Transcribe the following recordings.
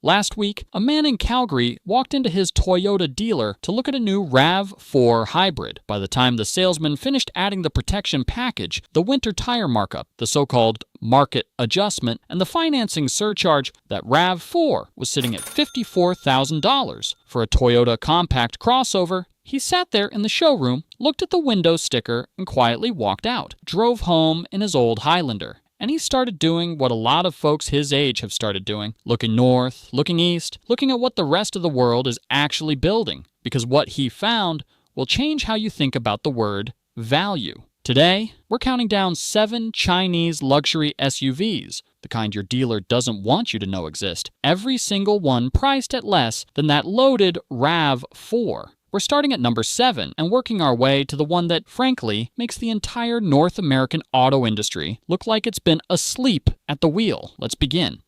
Last week, a man in Calgary walked into his Toyota dealer to look at a new RAV4 hybrid. By the time the salesman finished adding the protection package, the winter tire markup, the so-called market adjustment, and the financing surcharge, that RAV4 was sitting at $54,000. For a Toyota compact crossover, he sat there in the showroom, looked at the window sticker, and quietly walked out. Drove home in his old Highlander. And he started doing what a lot of folks his age have started doing, looking north, looking east, looking at what the rest of the world is actually building, because what he found will change how you think about the word value. Today, we're counting down 7 Chinese luxury SUVs, the kind your dealer doesn't want you to know exist, every single one priced at less than that loaded RAV4. We're starting at number 7 and working our way to the one that, frankly, makes the entire North American auto industry look like it's been asleep at the wheel. Let's begin.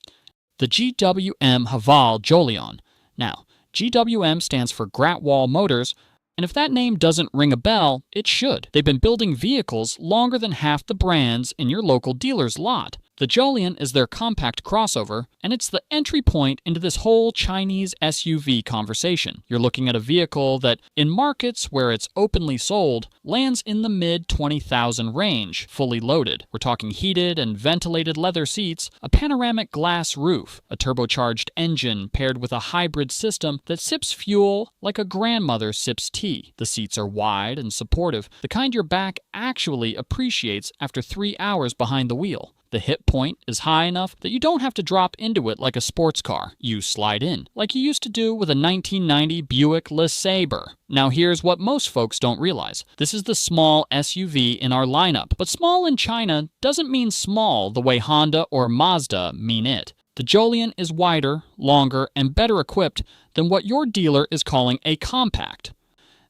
The GWM Haval Jolion. Now, GWM stands for Gratwall Motors, and if that name doesn't ring a bell, it should. They've been building vehicles longer than half the brands in your local dealer's lot. The Jolion is their compact crossover, and it's the entry point into this whole Chinese SUV conversation. You're looking at a vehicle that, in markets where it's openly sold, lands in the mid-$20,000 range, fully loaded. We're talking heated and ventilated leather seats, a panoramic glass roof, a turbocharged engine paired with a hybrid system that sips fuel like a grandmother sips tea. The seats are wide and supportive, the kind your back actually appreciates after 3 hours behind the wheel. The hip point is high enough that you don't have to drop into it like a sports car. You slide in, like you used to do with a 1990 Buick LeSabre. Now here's what most folks don't realize. This is the small SUV in our lineup, but small in China doesn't mean small the way Honda or Mazda mean it. The Jolion is wider, longer, and better equipped than what your dealer is calling a compact.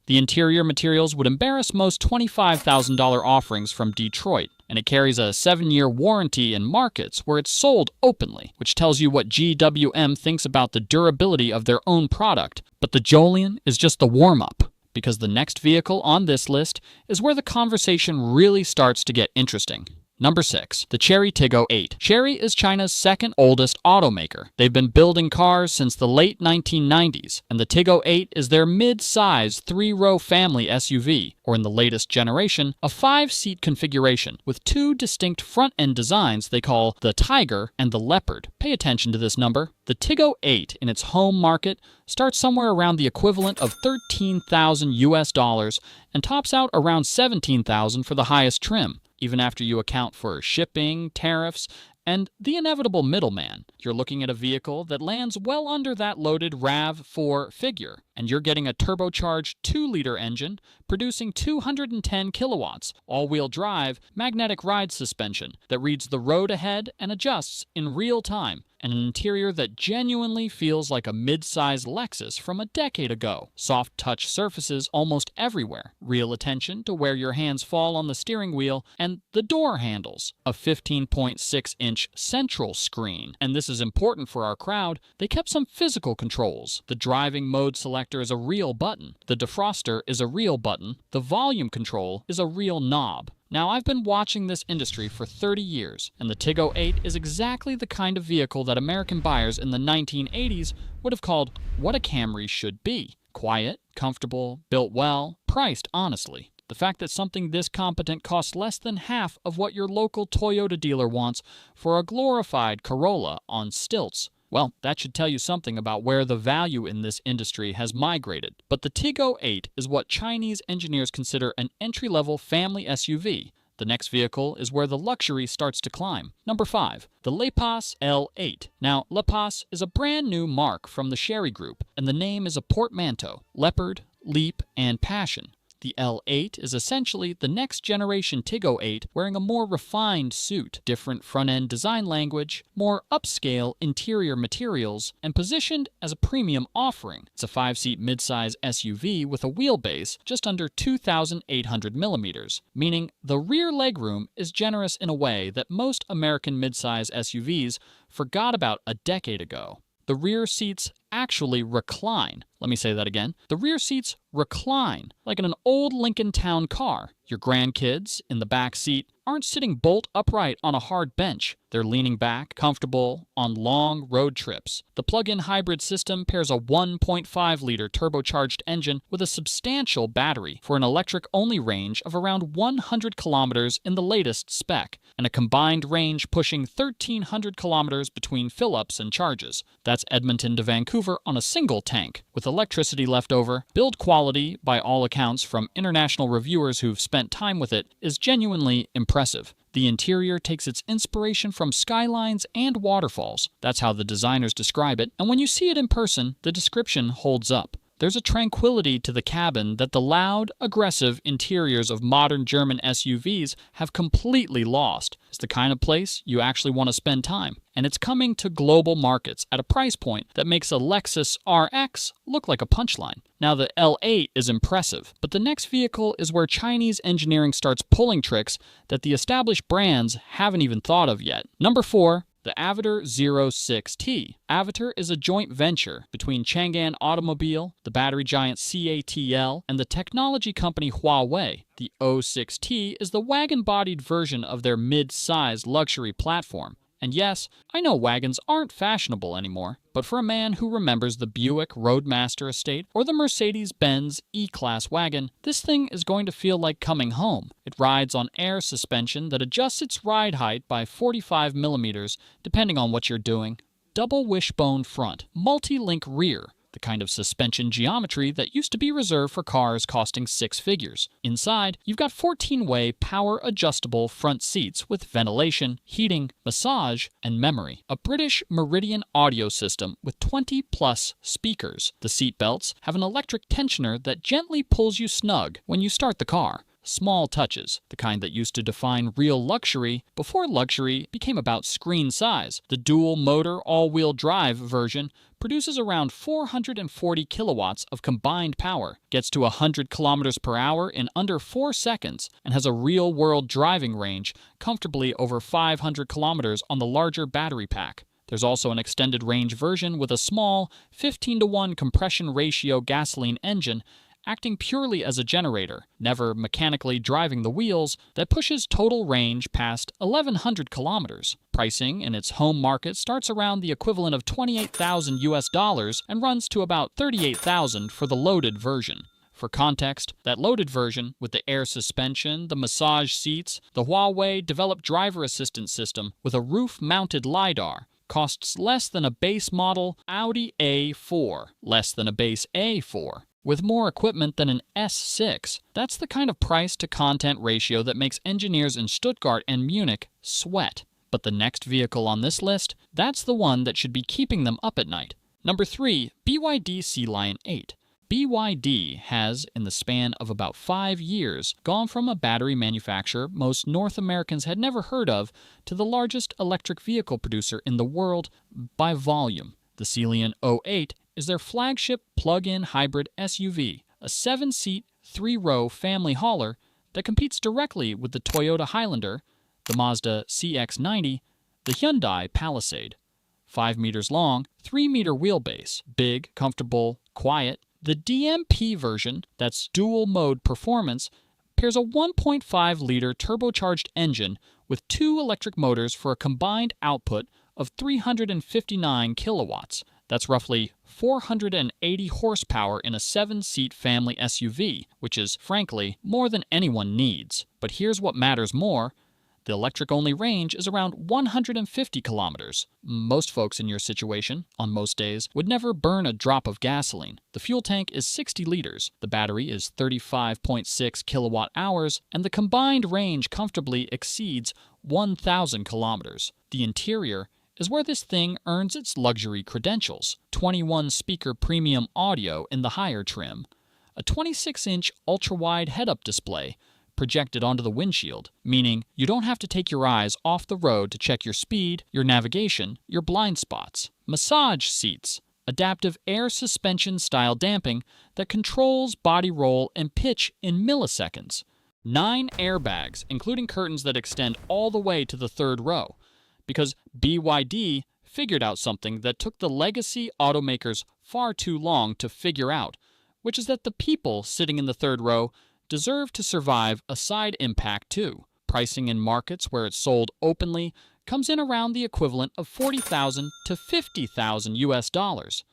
The interior materials would embarrass most $25,000 offerings from Detroit, and it carries a 7-year warranty in markets where it's sold openly, which tells you what GWM thinks about the durability of their own product. But the Jolion is just the warm-up, because the next vehicle on this list is where the conversation really starts to get interesting. Number 6, the Chery Tiggo 8. Chery is China's second oldest automaker. They've been building cars since the late 1990s, and the Tiggo 8 is their mid-size 3-row family SUV, or in the latest generation, a 5-seat configuration with 2 distinct front-end designs they call the Tiger and the Leopard. Pay attention to this number. The Tiggo 8 in its home market starts somewhere around the equivalent of $13,000 US and tops out around $17,000 for the highest trim. Even after you account for shipping, tariffs, and the inevitable middleman, you're looking at a vehicle that lands well under that loaded RAV4 figure, and you're getting a turbocharged 2-liter engine producing 210 kilowatts, all-wheel drive, magnetic ride suspension that reads the road ahead and adjusts in real time, and an interior that genuinely feels like a mid-size Lexus from a decade ago. Soft touch surfaces almost everywhere, real attention to where your hands fall on the steering wheel, and the door handles. A 15.6-inch central screen. And this is important for our crowd, they kept some physical controls. The driving mode selector is a real button. The defroster is a real button. The volume control is a real knob. Now, I've been watching this industry for 30 years, and the Tiggo 8 is exactly the kind of vehicle that American buyers in the 1980s would have called what a Camry should be. Quiet, comfortable, built well, priced honestly. The fact that something this competent costs less than half of what your local Toyota dealer wants for a glorified Corolla on stilts, well, that should tell you something about where the value in this industry has migrated. But the Tiggo 8 is what Chinese engineers consider an entry-level family SUV. The next vehicle is where the luxury starts to climb. Number 5, the Leapmotor L8. Now, Leapmotor is a brand new mark from the Chery Group, and the name is a portmanteau: leopard, leap, and passion. The L8 is essentially the next generation Tiggo 8 wearing a more refined suit, different front-end design language, more upscale interior materials, and positioned as a premium offering. It's a 5-seat midsize SUV with a wheelbase just under 2,800 millimeters, meaning the rear legroom is generous in a way that most American midsize SUVs forgot about a decade ago. The rear seats actually recline. Let me say that again. The rear seats recline, like in an old Lincoln Town car. Your grandkids in the back seat aren't sitting bolt upright on a hard bench. They're leaning back, comfortable, on long road trips. The plug-in hybrid system pairs a 1.5-liter turbocharged engine with a substantial battery for an electric-only range of around 100 kilometers in the latest spec, and a combined range pushing 1,300 kilometers between fill-ups and charges. That's Edmonton to Vancouver on a single tank. With electricity left over, build quality, by all accounts from international reviewers who've spent time with it, is genuinely impressive. The interior takes its inspiration from skylines and waterfalls. That's how the designers describe it, and when you see it in person, the description holds up. There's a tranquility to the cabin that the loud, aggressive interiors of modern German SUVs have completely lost. It's the kind of place you actually want to spend time. And it's coming to global markets at a price point that makes a Lexus RX look like a punchline. Now the L8 is impressive, but the next vehicle is where Chinese engineering starts pulling tricks that the established brands haven't even thought of yet. Number 4. The Avatar 06T. Avatar is a joint venture between Chang'an Automobile, the battery giant CATL, and the technology company Huawei. The 06T is the wagon-bodied version of their mid-sized luxury platform. And yes, I know wagons aren't fashionable anymore, but for a man who remembers the Buick Roadmaster estate or the Mercedes-Benz E-Class wagon, this thing is going to feel like coming home. It rides on air suspension that adjusts its ride height by 45 millimeters, depending on what you're doing. Double wishbone front, multi-link rear, the kind of suspension geometry that used to be reserved for cars costing 6 figures. Inside, you've got 14-way power-adjustable front seats with ventilation, heating, massage, and memory. A British Meridian audio system with 20-plus speakers. The seat belts have an electric tensioner that gently pulls you snug when you start the car. Small touches, the kind that used to define real luxury before luxury became about screen size. The dual-motor all-wheel drive version produces around 440 kilowatts of combined power, gets to 100 kilometers per hour in under 4 seconds, and has a real-world driving range comfortably over 500 kilometers on the larger battery pack. There's also an extended range version with a small 15-to-1 compression ratio gasoline engine acting purely as a generator, never mechanically driving the wheels, that pushes total range past 1,100 kilometers. Pricing in its home market starts around the equivalent of $28,000 US and runs to about $38,000 for the loaded version. For context, that loaded version, with the air suspension, the massage seats, the Huawei-developed driver assistance system with a roof-mounted LiDAR, costs less than a base model Audi A4, less than a base A4. With more equipment than an S6, that's the kind of price-to-content ratio that makes engineers in Stuttgart and Munich sweat. But the next vehicle on this list, that's the one that should be keeping them up at night. Number 3, BYD Sea Lion 8. BYD has, in the span of about 5 years, gone from a battery manufacturer most North Americans had never heard of to the largest electric vehicle producer in the world by volume. The Sea Lion 08 is their flagship plug-in hybrid SUV, a 7-seat, 3-row family hauler that competes directly with the Toyota Highlander, the Mazda CX-90, the Hyundai Palisade. 5 meters long, 3-meter wheelbase, big, comfortable, quiet. The DMP version, that's dual-mode performance, pairs a 1.5-liter turbocharged engine with 2 electric motors for a combined output of 359 kilowatts. That's roughly 480 horsepower in a 7-seat family SUV, which is, frankly, more than anyone needs. But here's what matters more. The electric-only range is around 150 kilometers. Most folks in your situation, on most days, would never burn a drop of gasoline. The fuel tank is 60 liters, the battery is 35.6 kilowatt hours, and the combined range comfortably exceeds 1,000 kilometers. The interior is where this thing earns its luxury credentials. 21-speaker premium audio in the higher trim, a 26-inch ultra-wide head-up display projected onto the windshield, meaning you don't have to take your eyes off the road to check your speed, your navigation, your blind spots. Massage seats, adaptive air suspension style damping that controls body roll and pitch in milliseconds. 9 airbags, including curtains that extend all the way to the 3rd row. Because BYD figured out something that took the legacy automakers far too long to figure out, which is that the people sitting in the 3rd row deserve to survive a side impact too. Pricing in markets where it's sold openly comes in around the equivalent of $40,000 to $50,000 US.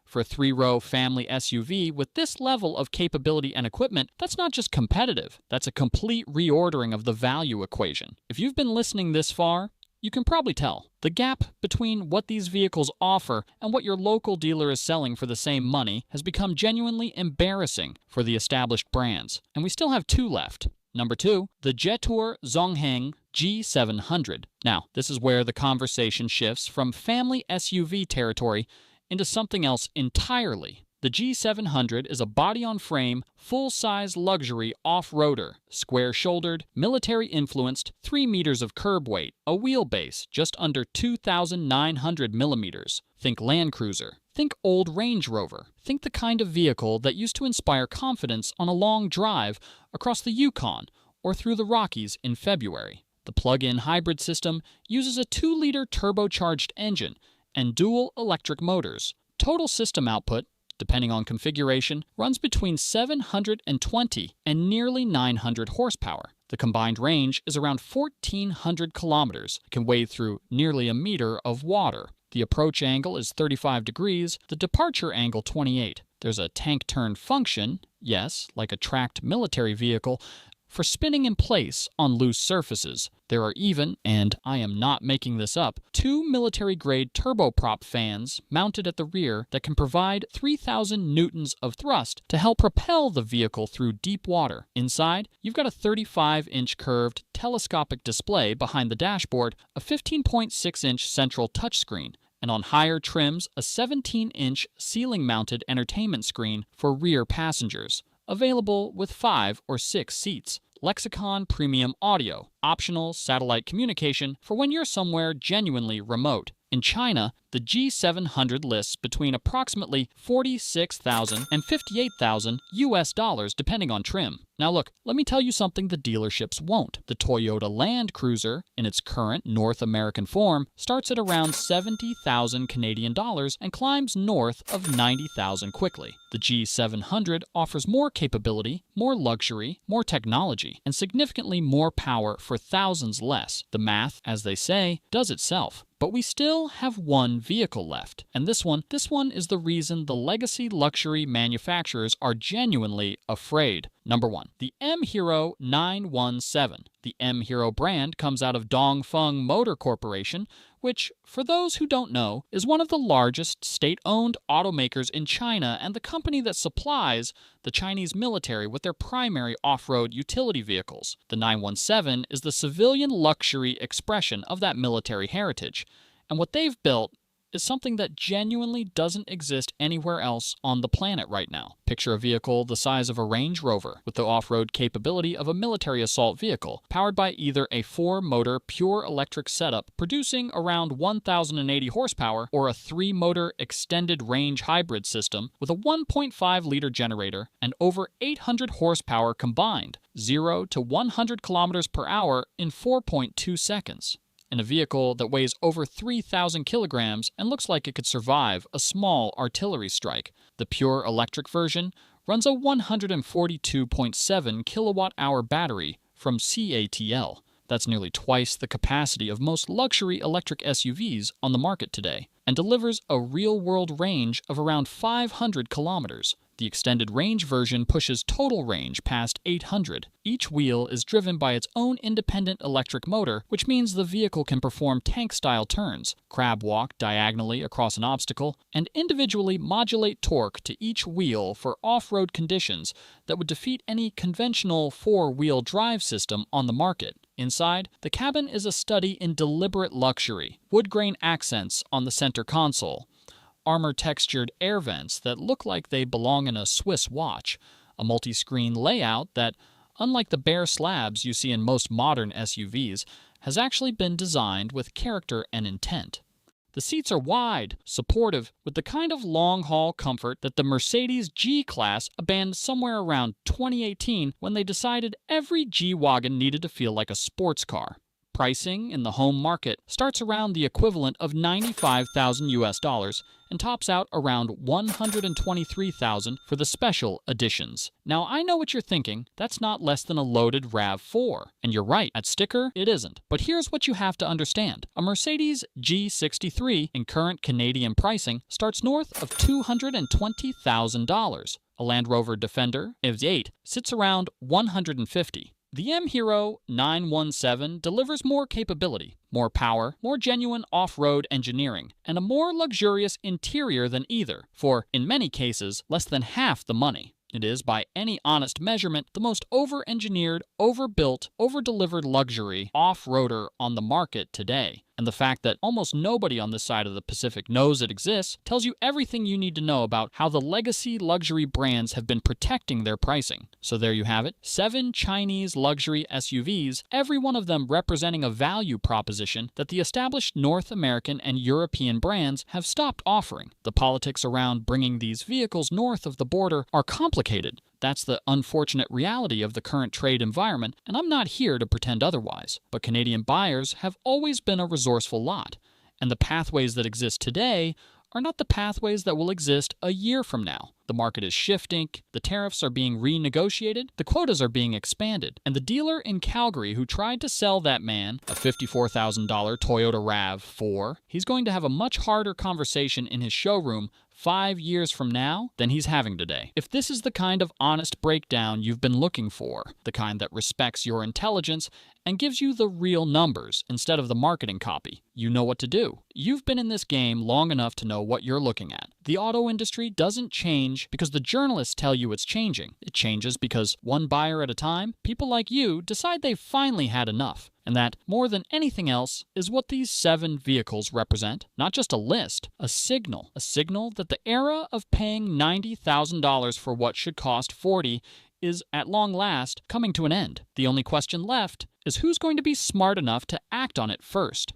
For a 3-row family SUV with this level of capability and equipment, that's not just competitive, that's a complete reordering of the value equation. If you've been listening this far, you can probably tell. The gap between what these vehicles offer and what your local dealer is selling for the same money has become genuinely embarrassing for the established brands. And we still have 2 left. Number 2, the Jetour Zongheng G700. Now, this is where the conversation shifts from family SUV territory into something else entirely. The G700 is a body-on-frame, full-size luxury off-roader, square-shouldered, military-influenced, 3 meters of curb weight, a wheelbase just under 2,900 millimeters. Think Land Cruiser. Think old Range Rover. Think the kind of vehicle that used to inspire confidence on a long drive across the Yukon or through the Rockies in February. The plug-in hybrid system uses a 2-liter turbocharged engine and dual electric motors. Total system output, depending on configuration, runs between 720 and nearly 900 horsepower. The combined range is around 1,400 kilometers, can wade through nearly a meter of water. The approach angle is 35 degrees, the departure angle 28. There's a tank turn function, yes, like a tracked military vehicle, for spinning in place on loose surfaces. There are even, and I am not making this up, 2 military-grade turboprop fans mounted at the rear that can provide 3,000 newtons of thrust to help propel the vehicle through deep water. Inside, you've got a 35-inch curved telescopic display behind the dashboard, a 15.6-inch central touchscreen, and on higher trims, a 17-inch ceiling-mounted entertainment screen for rear passengers, available with 5 or 6 seats. Lexicon Premium Audio, optional satellite communication for when you're somewhere genuinely remote. In China, the G700 lists between approximately $46,000 and $58,000 US depending on trim. Now look, let me tell you something the dealerships won't. The Toyota Land Cruiser, in its current North American form, starts at around 70,000 Canadian dollars and climbs north of 90,000 quickly. The G700 offers more capability, more luxury, more technology, and significantly more power for thousands less. The math, as they say, does itself. But we still have one vehicle left, and this one is the reason the legacy luxury manufacturers are genuinely afraid. Number 1, the M Hero 917. The M Hero brand comes out of Dongfeng Motor Corporation, which, for those who don't know, is one of the largest state-owned automakers in China and the company that supplies the Chinese military with their primary off-road utility vehicles. The 917 is the civilian luxury expression of that military heritage, and what they've built is something that genuinely doesn't exist anywhere else on the planet right now. Picture a vehicle the size of a Range Rover with the off-road capability of a military assault vehicle, powered by either a 4-motor pure electric setup producing around 1,080 horsepower or a 3-motor extended range hybrid system with a 1.5-liter generator and over 800 horsepower combined, 0 to 100 kilometers per hour in 4.2 seconds. In a vehicle that weighs over 3,000 kilograms and looks like it could survive a small artillery strike. The pure electric version runs a 142.7 kilowatt-hour battery from CATL. That's nearly twice the capacity of most luxury electric SUVs on the market today, and delivers a real-world range of around 500 kilometers. The extended range version pushes total range past 800. Each wheel is driven by its own independent electric motor, which means the vehicle can perform tank-style turns, crab walk diagonally across an obstacle, and individually modulate torque to each wheel for off-road conditions that would defeat any conventional 4-wheel drive system on the market. Inside, the cabin is a study in deliberate luxury, wood-grain accents on the center console, armor-textured air vents that look like they belong in a Swiss watch, a multi-screen layout that, unlike the bare slabs you see in most modern SUVs, has actually been designed with character and intent. The seats are wide, supportive, with the kind of long-haul comfort that the Mercedes G-Class abandoned somewhere around 2018 when they decided every G-Wagon needed to feel like a sports car. Pricing in the home market starts around the equivalent of $95,000 US and tops out around $123,000 for the special editions. Now, I know what you're thinking, that's not less than a loaded RAV4. And you're right, at sticker, it isn't. But here's what you have to understand. A Mercedes G63 in current Canadian pricing starts north of $220,000. A Land Rover Defender EV8 sits around $150,000. The M Hero 917 delivers more capability, more power, more genuine off-road engineering, and a more luxurious interior than either, for, in many cases, less than half the money. It is, by any honest measurement, the most over-engineered, overbuilt, over-delivered luxury off-roader on the market today. And the fact that almost nobody on this side of the Pacific knows it exists tells you everything you need to know about how the legacy luxury brands have been protecting their pricing. So there you have it, 7 Chinese luxury SUVs, every one of them representing a value proposition that the established North American and European brands have stopped offering. The politics around bringing these vehicles north of the border are complicated. That's the unfortunate reality of the current trade environment, and I'm not here to pretend otherwise. But Canadian buyers have always been a resourceful lot, and the pathways that exist today are not the pathways that will exist a year from now. The market is shifting, the tariffs are being renegotiated, the quotas are being expanded, and the dealer in Calgary who tried to sell that man a $54,000 Toyota RAV4, he's going to have a much harder conversation in his showroom 5 years from now than he's having today. If this is the kind of honest breakdown you've been looking for, the kind that respects your intelligence and gives you the real numbers instead of the marketing copy, you know what to do. You've been in this game long enough to know what you're looking at. The auto industry doesn't change because the journalists tell you it's changing. It changes because, one buyer at a time, people like you decide they've finally had enough. And that, more than anything else, is what these 7 vehicles represent. Not just a list, a signal. A signal that the era of paying $90,000 for what should cost $40,000 is, at long last, coming to an end. The only question left is who's going to be smart enough to act on it first.